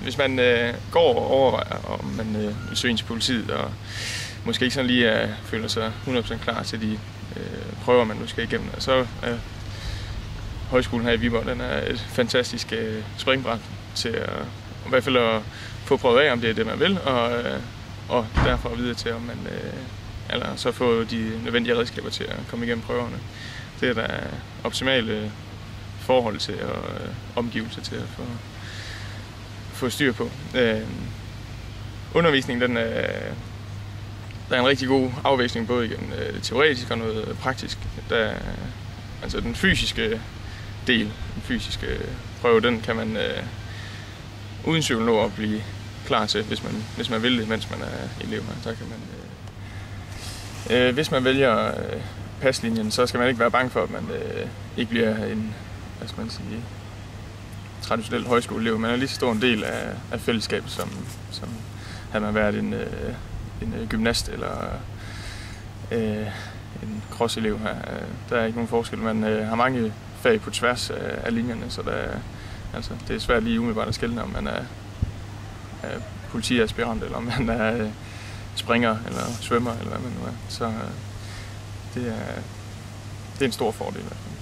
Hvis man går og overvejer, om man vil søge ind til politiet, og måske ikke sådan lige føler sig 100% klar til de prøver, man nu skal igennem, så højskolen her i Viborg, den er et fantastisk springbræt til i hvert fald at få prøvet af, om det er det, man vil, og derfor videre til, om man eller så få de nødvendige redskaber til at komme igennem prøverne. Det er der optimale forhold til og omgivelser til at få styr på. Undervisningen, der er en rigtig god afveksling både igennem det teoretiske og noget praktisk. Altså den fysiske del, den fysiske prøve, den kan man uden tvivl nå at blive klar til, hvis man vil det, mens man er elev her. Så kan man, hvis man vælger paslinjen, så skal man ikke være bange for, at man ikke bliver en, hvad skal man sige, traditionel højskoleelev. Man er lige så stor en del af fællesskabet, som havde man været en gymnast eller en crosselev her. Der er ikke nogen forskel. Man har mange fag på tværs af linjerne, så det er svært lige umiddelbart at skelne, om man er politiaspirant, eller om man er springer, eller svømmer, eller hvad man nu er. Så det er en stor fordel i hvert fald.